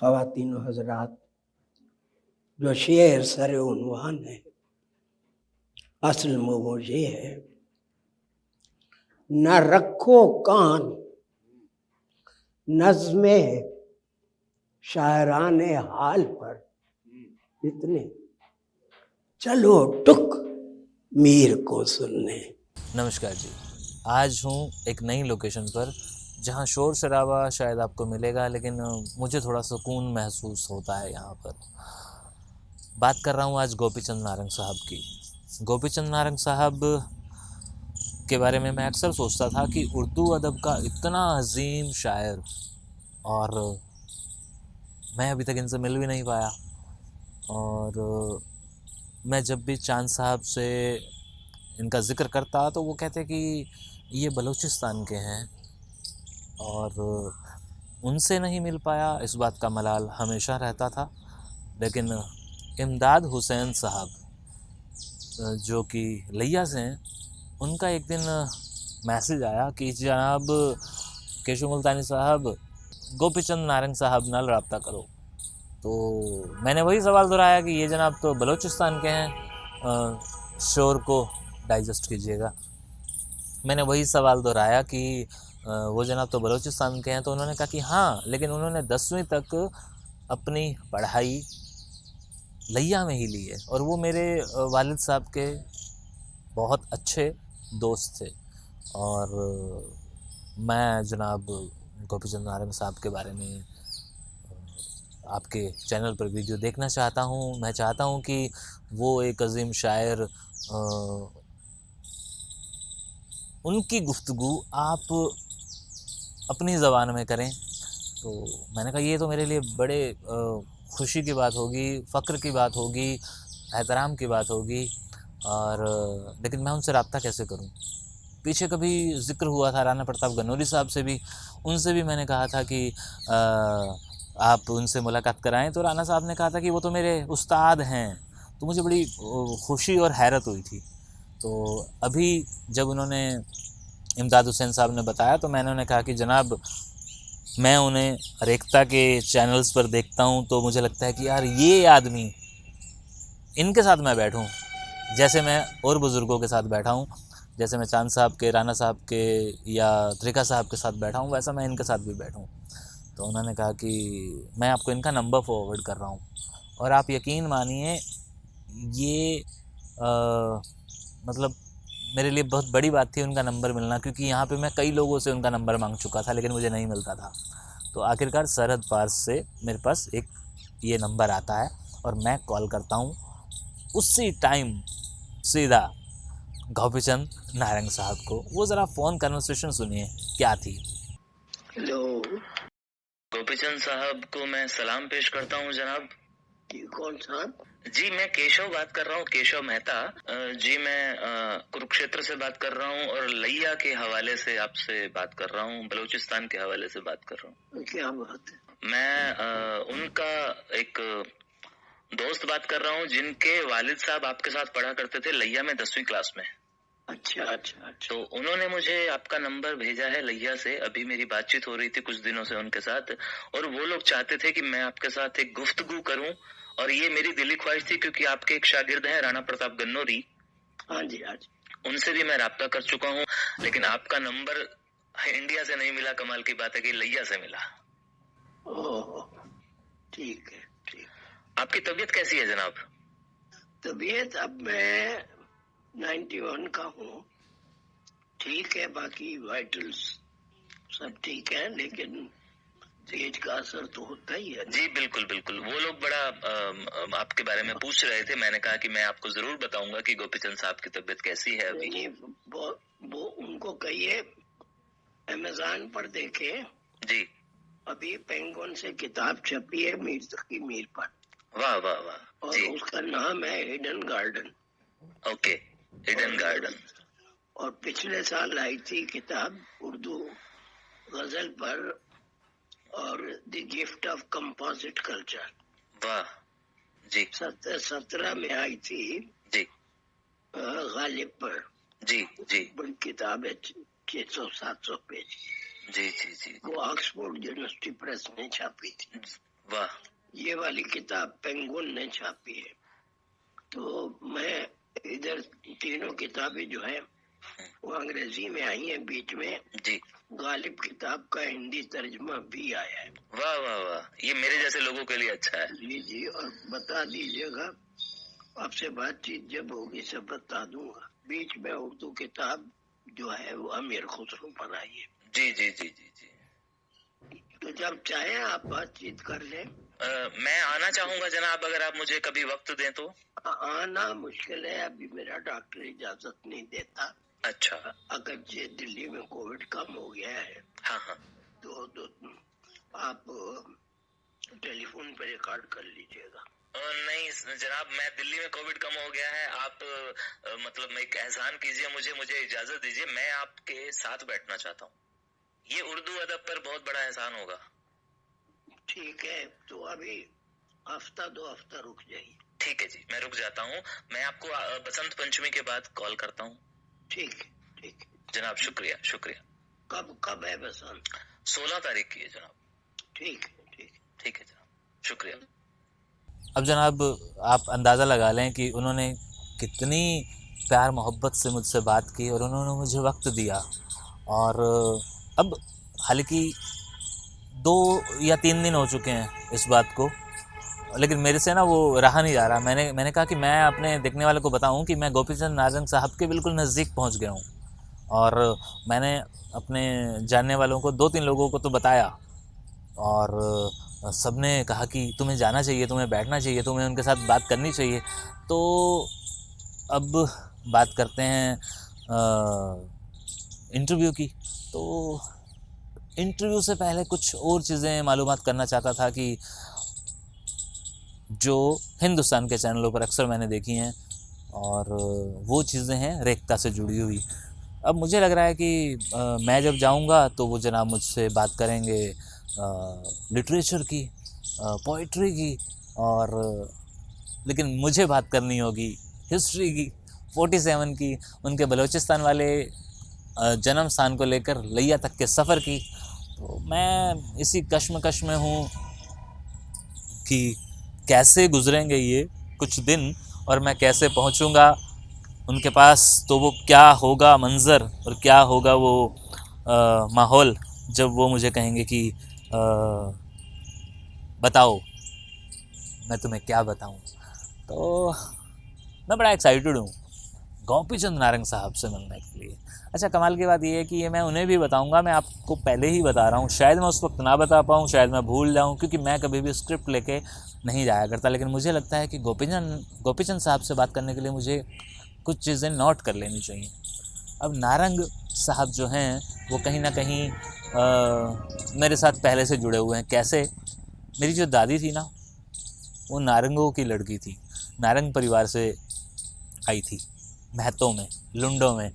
ख़वातीन व हज़रात, जो शेर सर उन्वान है, असल में वो ये है, न रखो कान नज़्मे शायराने हाल पर, इतने चलो टुक मीर को सुनने। नमस्कार जी, आज हूँ एक नई लोकेशन पर जहाँ शोर शराबा शायद आपको मिलेगा, लेकिन मुझे थोड़ा सुकून महसूस होता है यहाँ पर। बात कर रहा हूँ आज गोपीचंद नारंग साहब की। गोपीचंद नारंग साहब के बारे में मैं अक्सर सोचता था कि उर्दू अदब का इतना अजीम शायर, और मैं अभी तक इनसे मिल भी नहीं पाया। और मैं जब भी चांद साहब से इनका ज़िक्र करता तो वो कहते कि ये बलूचिस्तान के हैं, और उनसे नहीं मिल पाया, इस बात का मलाल हमेशा रहता था। लेकिन इमदाद हुसैन साहब, जो कि लिया से हैं, उनका एक दिन मैसेज आया कि जनाब केशव मुल्तानी साहब, गोपीचंद नारंग साहब नाल रब्ता करो। तो मैंने वही सवाल दोहराया कि ये जनाब तो बलूचिस्तान के हैं, शोर को डाइजेस्ट कीजिएगा। मैंने वही सवाल दोहराया कि वो जनाब तो बलूचिस्तान के हैं। तो उन्होंने कहा कि हाँ, लेकिन उन्होंने 10वीं तक अपनी पढ़ाई लिया में ही ली है, और वो मेरे वालिद साहब के बहुत अच्छे दोस्त थे। और मैं जनाब गोपीचंद नारंग साहब के बारे में आपके चैनल पर वीडियो देखना चाहता हूँ। मैं चाहता हूँ कि वो एक अजीम शायर, उनकी गुफ्तगू आप अपनी ज़बान में करें। तो मैंने कहा ये तो मेरे लिए बड़े खुशी की बात होगी, फ़ख्र की बात होगी, एहतराम की बात होगी। और लेकिन मैं उनसे रब्ता कैसे करूं? पीछे कभी ज़िक्र हुआ था राणा प्रताप गन्नौरी साहब से भी, उनसे भी मैंने कहा था कि आप उनसे मुलाकात कराएं। तो राणा साहब ने कहा था कि वो तो मेरे उस्ताद हैं। तो मुझे बड़ी खुशी और हैरत हुई थी। तो अभी जब उन्होंने, इमदाद हुसैन साहब ने बताया, तो मैंने उन्हें कहा कि जनाब, मैं उन्हें रेख्ता के चैनल्स पर देखता हूँ तो मुझे लगता है कि यार ये आदमी, इनके साथ मैं बैठूँ जैसे मैं और बुज़ुर्गों के साथ बैठा हूँ, जैसे मैं चांद साहब के, राना साहब के या त्रिका साहब के साथ बैठा हूँ, वैसा मैं इनके साथ भी बैठूँ। तो उन्होंने कहा कि मैं आपको इनका नंबर फॉरवर्ड कर रहा हूँ। और आप यकीन मानिए, ये मतलब मेरे लिए बहुत बड़ी बात थी उनका नंबर मिलना, क्योंकि यहाँ पे मैं कई लोगों से उनका नंबर मांग चुका था, लेकिन मुझे नहीं मिलता था। तो आखिरकार सरहद पार से मेरे पास एक ये नंबर आता है, और मैं कॉल करता हूँ उसी टाइम सीधा गोपीचंद नारंग साहब को। वो ज़रा फ़ोन कन्वर्सेशन सुनिए क्या थी। हेलो, गोपीचंद साहब को मैं सलाम पेश करता हूँ जनाब। जी कौन साहब? जी मैं केशव बात कर रहा हूँ, केशव मेहता। जी मैं कुरुक्षेत्र से बात कर रहा हूँ, और लिया के हवाले से आपसे बात कर रहा हूँ, बलूचिस्तान के हवाले से बात कर रहा हूँ। क्या बात है? मैं उनका एक दोस्त बात कर रहा हूँ, जिनके वालिद साहब आपके साथ पढ़ा करते थे लिया में 10वीं क्लास में। अच्छा अच्छा अच्छा। तो उन्होंने मुझे आपका नंबर भेजा है लिया से। अभी मेरी बातचीत हो रही थी कुछ दिनों से उनके साथ, और वो लोग चाहते थे कि मैं आपके साथ एक गुफ्तगू करूं, और ये मेरी दिली ख्वाहिश थी, क्योंकि आपके एक शागिर्द हैं राणा प्रताप गन्नौरी। हाँ जी हाँ जी। उनसे भी मैं राब्ता कर चुका हूँ, लेकिन आपका नंबर इंडिया से नहीं मिला। कमाल की बात है कि लिया से मिला। ओह, ठीक है ठीक। आपकी तबीयत कैसी है जनाब? तबीयत अब मैं 91 का हूँ, ठीक है, बाकी वाइटल्स सब ठीक है, लेकिन एज का असर तो होता ही है। जी बिल्कुल बिल्कुल। वो लोग बड़ा आपके बारे में पूछ रहे थे। मैंने कहा कि मैं आपको जरूर बताऊंगा कि गोपीचंद साहब की तबीयत कैसी है अभी। नहीं, वो उनको कहिए अमेज़न पर देखे। जी। अभी पेंगुइन से किताब छपी है मीर तकी मीर पर। वाह वाह वाह। और जी। उसका नाम है hidden garden. Okay, hidden garden. और पिछले साल आई थी किताब उर्दू गजल पर, और the gift of composite culture. वाह जी। 17 में आई थी जी गालिब पर। जी जी बड़ी किताब है, 600-700 पेज। जी जी जी। वो ऑक्सफोर्ड यूनिवर्सिटी प्रेस में छापी थी। वाह। ये वाली किताब पेंगुइन ने छापी है। तो मैं इधर तीनों किताबें जो है वो अंग्रेजी में आई हैं। बीच में जी। गालिब किताब का हिंदी तर्जुमा भी आया है। वाह वाह वाह, ये मेरे जैसे लोगों के लिए अच्छा है। जी जी, और बता दीजिएगा, आपसे बातचीत जब होगी सब बता दूंगा। बीच में उर्दू किताब जो है वो अमीर खुसरो पर आई है। जी जी जी जी जी। तो जब चाहे आप बातचीत कर लें। मैं आना चाहूंगा जनाब, अगर आप मुझे कभी वक्त दें तो। आना मुश्किल है, अभी मेरा डॉक्टर इजाजत नहीं देता। अच्छा। अगर ये दिल्ली में कोविड कम हो गया है हाँ हाँ। तो आप टेलीफोन पे रिकॉर्ड कर लीजिएगा। नहीं जनाब, मैं दिल्ली में कोविड कम हो गया है, आप मतलब एक एहसान कीजिए, मुझे इजाजत दीजिए, मैं आपके साथ बैठना चाहता हूँ। ये उर्दू अदब पर बहुत बड़ा एहसान होगा। ठीक है, तो अभी हफ्ता 2 हफ्ता रुक जाइए। ठीक है जी, मैं रुक जाता हूँ। मैं आपको बसंत पंचमी के बाद कॉल करता हूँ। ठीक है जनाब, शुक्रिया शुक्रिया। कब है बसंत? 16 तारीख की है जनाब। ठीक है जनाब, शुक्रिया। अब जनाब आप अंदाज़ा लगा लें कि उन्होंने कितनी प्यार मोहब्बत से मुझसे बात की और उन्होंने मुझे वक्त दिया। और अब हालांकि 2 या 3 दिन हो चुके हैं इस बात को, लेकिन मेरे से ना वो रहा नहीं जा रहा। मैंने कहा कि मैं अपने देखने वाले को बताऊं कि मैं गोपीचंद नारंग साहब के बिल्कुल नज़दीक पहुंच गया हूं। और मैंने अपने जानने वालों को 2-3 लोगों को तो बताया, और सबने कहा कि तुम्हें जाना चाहिए, तुम्हें बैठना चाहिए, तुम्हें उनके साथ बात करनी चाहिए। तो अब बात करते हैं इंटरव्यू की। तो इंटरव्यू से पहले कुछ और चीज़ें मालूमात करना चाहता था कि जो हिंदुस्तान के चैनलों पर अक्सर मैंने देखी हैं, और वो चीज़ें हैं रेखता से जुड़ी हुई। अब मुझे लग रहा है कि मैं जब जाऊंगा तो वो जनाब मुझसे बात करेंगे लिटरेचर की, पोइट्री की, और लेकिन मुझे बात करनी होगी हिस्ट्री की, 47 की, उनके बलूचिस्तान वाले जन्म स्थान को लेकर लिया तक के सफ़र की। तो मैं इसी कश्मकश में हूँ कि कैसे गुजरेंगे ये कुछ दिन और मैं कैसे पहुँचूँगा उनके पास। तो वो क्या होगा मंज़र और क्या होगा वो माहौल जब वो मुझे कहेंगे कि बताओ, मैं तुम्हें क्या बताऊं। तो मैं बड़ा एक्साइटेड हूँ गोपीचंद नारंग साहब से मिलने के लिए। अच्छा, कमाल की बात यह है कि ये मैं उन्हें भी बताऊंगा, मैं आपको पहले ही बता रहा हूँ। शायद मैं उस वक्त ना बता पाऊँ, शायद मैं भूल जाऊँ, क्योंकि मैं कभी भी स्क्रिप्ट लेके नहीं जाया करता। लेकिन मुझे लगता है कि गोपीचंद साहब से बात करने के लिए मुझे कुछ चीज़ें नोट कर लेनी चाहिए। अब नारंग साहब जो हैं वो कहीं ना कहीं मेरे साथ पहले से जुड़े हुए हैं। कैसे? मेरी जो दादी थी ना, वो नारंगों की लड़की थी, नारंग परिवार से आई थी, महतों में, लुंडों में।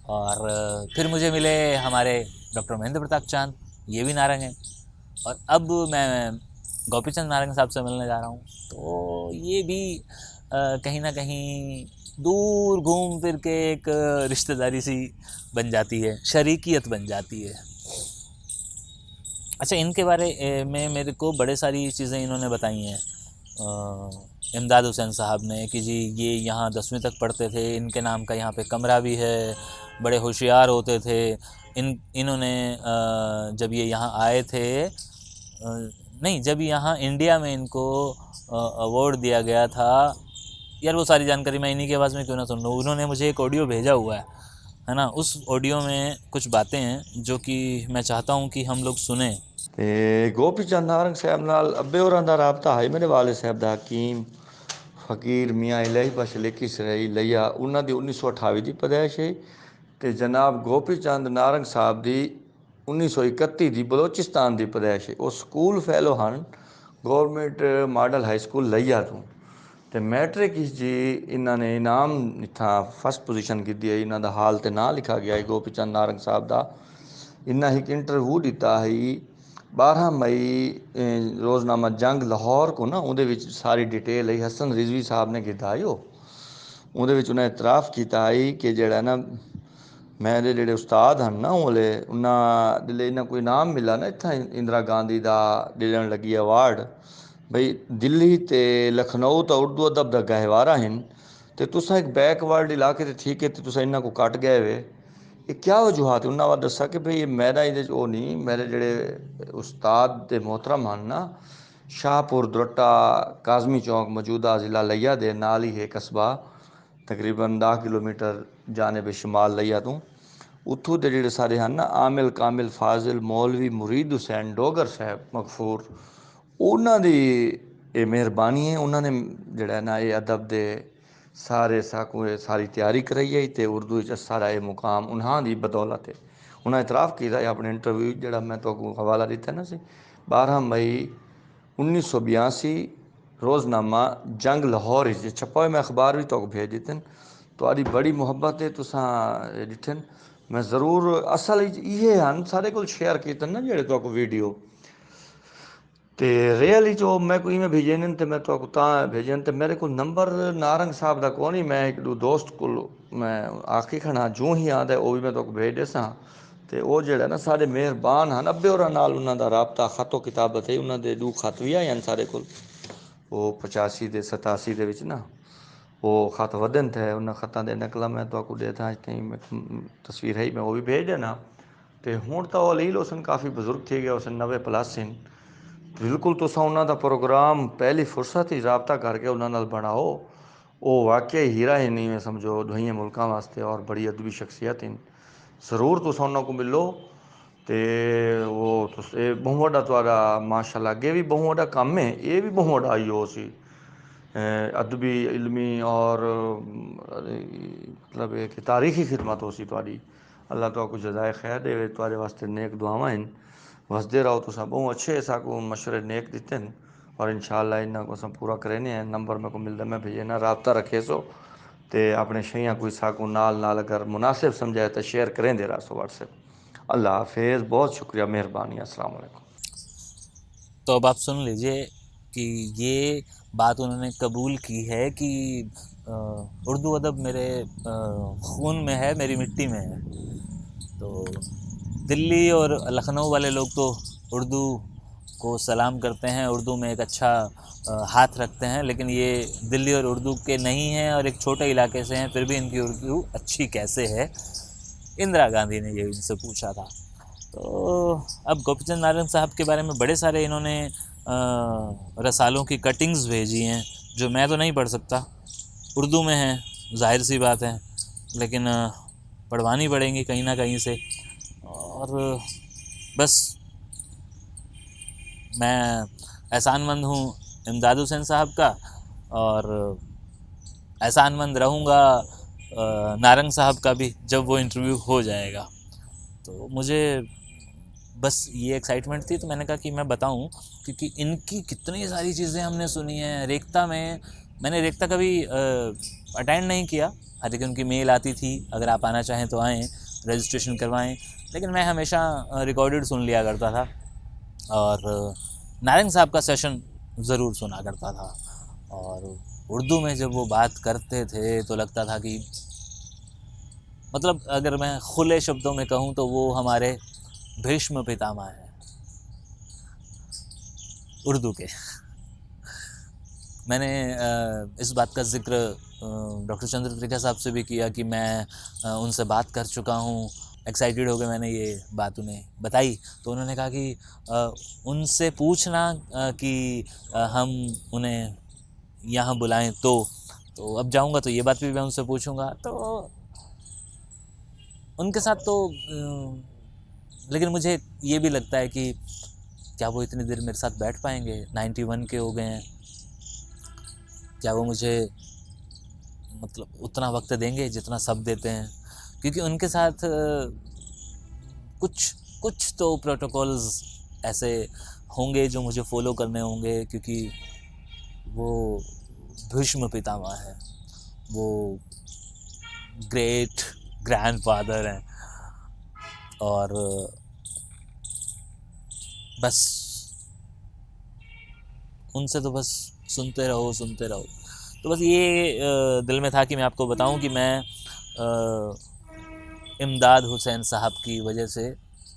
और फिर मुझे मिले हमारे डॉक्टर महेंद्र प्रताप चांद, ये भी नारंग हैं। और अब मैं गोपीचंद नारंग साहब से मिलने जा रहा हूँ। तो ये भी कहीं ना कहीं दूर घूम फिर के एक रिश्तेदारी सी बन जाती है, शरीकियत बन जाती है। अच्छा, इनके बारे में मेरे को बड़े सारी चीज़ें इन्होंने बताई हैं। इमदाद हुसैन साहब ने कि जी ये यहाँ 10वीं तक पढ़ते थे, इनके नाम का यहाँ पे कमरा भी है, बड़े होशियार होते थे। इन्होंने जब ये यहाँ आए थे, नहीं, जब यहाँ इंडिया में इनको अवार्ड दिया गया था, यार वो सारी जानकारी मैं इन्हीं की आवाज़ में क्यों ना सुन लूँ। उन्होंने मुझे एक ऑडियो भेजा हुआ है ना, उस ऑडियो में कुछ बातें हैं जो कि मैं चाहता हूँ कि हम लोग सुने। गोपीचंद नारंग साहब नाल अब्बे होरां दा राबता है। मेरे वाले साहब दा हकीम फ़कीर मियाँ इलाही बख्श लेकी सराई लिया, उन्हां दी 1928 ਦੀ पैदाइश है ते जनाब गोपीचंद नारंग साहब दी 1931 ਦੀ बलोचिस्तान ਦੀ पैदाइश है। वो स्कूल फैलो हैं गवर्नमेंट मॉडल हाई स्कूल लिया तो ते मैट्रिक जी इन्होंने इनाम इतना फर्स्ट पोजीशन की है। इन्हों का हाल ते ना लिखा गया है गोपीचंद नारंग साहब का। इन्हें एक इंटरव्यू दिता है 12 मई रोज़नामा जंग लाहौर को ना, उहदे सारी डिटेल है हसन रिजवी साहब ने किया है। उहदे उन्हें इतराफ़ किया है कि जड़ा ना मेरे जेह्ड़े उस्ताद हैं ना ओले उन्हां दे इन्ना कोई इनाम मिला ना इत्थां इंदिरा गांधी दा ॾियण लगी अवार्ड भई दिल्ली ते लखनऊ तो उर्दू अदब दा गहवारा हैं ते तुसां एक बैकवर्ड इलाके ते ठीक है ते तुसां इन्ना को कट गए वे ये क्या वजूहत उन्होंने वा दसा कि भाई मेरा ये वो नहीं मेरे जेड़े उस्ताद ते मोहतरम हैं ना शाहपुर दुरट्टा काजमी चौक मौजूदा ज़िला लिया दे नाल ही है कस्बा तकरीबन 10 किलोमीटर जाने बे शमाल लिया तू उत्थों के जेड़े सारे हैं ना आमिल कामिल फाजिल मौलवी मुरीद हुसैन डोगर साहब मगफूर उन्होंने ये मेहरबानी है उन्होंने जड़ा ना ये अदब दे सारे साकू सारी तैयारी कराई है तो उर्दू सारा ये मुकाम उन्होंने बदौलत है उन्हें इतराफ़ किया अपने इंटरव्यू जड़ा मैं तो हवाला दिता ना सी 12 मई 1982 रोज़नामा जंग लाहौर छपा हुआ मैं अखबार भी तो भेज दिते तो बड़ी मुहब्बत है तुसा डिठन मैं ज़रूर असल ये हैं सारे को शेयर किए ना जेड़े तो वीडियो तो रियली जो मैं कोई में भेजन तो मैं तो भेजन तो मेरे को नंबर नारंग साहब का कौन ही मैं एक दो दोस्त को मैं आखी खड़ा जूं ही याद है वो भी मैं तो भेज देसा तो वो जड़ा ना सारे मेहरबान हैं अब्बे होर नाल उन्हों का राबता खतो किताबत है उन्होंने 2 खत भी आए हैं सारे को वो 85 के 87 के विच ना वो खत वधन थे उन्होंने खतों के नकल मैं तो दे था कहीं तस्वीर है मैं वो भी भेज देना तो हूँ तो वो लील उसन काफ़ी बजुर्ग थी गया उसन 90+ हैं बिल्कुल तुसा उन्हों का प्रोग्राम पहली फुरसत ही राबता करके उन्होंने बनाओ वो वाकई हीरा ही नहीं है समझो दुनिया मुल्कों वास्ते और बड़ी अदबी शख्सियत हैं ज़रूर तुसा उन्होंने को मिलो तो वो बहुत वड्डा तुहाडा माशाअल्लाह अगे भी बहुत वड्डा काम है ये भी बहुत वड्डा आई हो सी अदबी इल्मी और मतलब एक तारीखी खिदमत हो सी तुहाडी अल्लाह तुहाको जज़ाए खैर दे तुहाडे वास्ते नेक दुआवां हैं वसदे रहो तुसा बहुत अच्छे साकू मशवरे नेक दिते हैं और इंशाअल्लाह इन्ना को सब पूरा करेने हैं नंबर मेरे को मिलता मैं भेजना रबता रखे सो तो अपने शैया कोई साकू नाल अगर मुनासिब समझाए तो शेयर करें दे रहा सो व्हाट्सएप अल्लाह हाफिज़ बहुत शुक्रिया मेहरबानी अस्सलाम वालेकुम। तो अब आप सुन लीजिए कि ये बात उन्होंने कबूल की है कि उर्दू अदब मेरे खून में है मेरी मिट्टी में है। तो दिल्ली और लखनऊ वाले लोग तो उर्दू को सलाम करते हैं उर्दू में एक अच्छा हाथ रखते हैं लेकिन ये दिल्ली और उर्दू के नहीं हैं और एक छोटे इलाके से हैं फिर भी इनकी उर्दू अच्छी कैसे है इंदिरा गांधी ने ये इनसे पूछा था। तो अब गोपीचंद नारंग साहब के बारे में बड़े सारे इन्होंने रसालों की कटिंग्स भेजी हैं जो मैं तो नहीं पढ़ सकता उर्दू में हैं जाहिर सी बात है लेकिन पढ़वानी पड़ेंगी कहीं ना कहीं से और बस मैं एहसानमंद हूँ इमदाद हुसैन साहब का और एहसानमंद रहूँगा नारंग साहब का भी जब वो इंटरव्यू हो जाएगा। तो मुझे बस ये एक्साइटमेंट थी तो मैंने कहा कि मैं बताऊं क्योंकि इनकी कितनी सारी चीज़ें हमने सुनी हैं। रेख्ता में मैंने रेख्ता कभी अटेंड नहीं किया हालांकि उनकी मेल आती थी अगर आप आना चाहें तो आएँ रजिस्ट्रेशन करवाएं लेकिन मैं हमेशा रिकॉर्डेड सुन लिया करता था और नारंग साहब का सेशन ज़रूर सुना करता था और उर्दू में जब वो बात करते थे तो लगता था कि मतलब अगर मैं खुले शब्दों में कहूँ तो वो हमारे भीष्म पितामह हैं उर्दू के। मैंने इस बात का जिक्र डॉक्टर चंद्र त्रिखा साहब से भी किया कि मैं उनसे बात कर चुका हूँ एक्साइटेड हो गए मैंने ये बात उन्हें बताई तो उन्होंने कहा कि उनसे पूछना कि हम उन्हें यहाँ बुलाएं तो अब जाऊँगा तो ये बात भी मैं उनसे पूछूंगा तो उनके साथ तो लेकिन मुझे ये भी लगता है कि क्या वो इतनी देर मेरे साथ बैठ पाएंगे 91 के हो गए हैं क्या वो मुझे मतलब उतना वक्त देंगे जितना सब देते हैं क्योंकि उनके साथ कुछ तो प्रोटोकॉल्स ऐसे होंगे जो मुझे फॉलो करने होंगे क्योंकि वो भीष्म पितामह है वो ग्रेट ग्रैंडफादर हैं और बस उनसे तो बस सुनते रहो तो बस ये दिल में था कि मैं आपको बताऊं कि मैं इमदाद हुसैन साहब की वजह से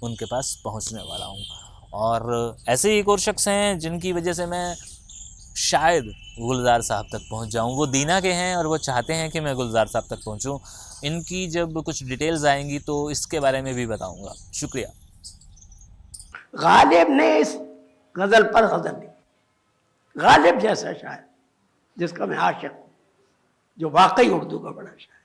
उनके पास पहुंचने वाला हूं। और ऐसे ही एक और शख्स हैं जिनकी वजह से मैं शायद गुलजार साहब तक पहुंच जाऊं। वो दीना के हैं और वो चाहते हैं कि मैं गुलजार साहब तक पहुंचूं। इनकी जब कुछ डिटेल्स आएंगी तो इसके बारे में भी बताऊंगा। शुक्रिया। गालिब ने इस गज़ल पर गज़ल ली, गालिब जैसा शायर जिसका मैं आशिक हूँ, जो वाकई उर्दू का बड़ा शायर।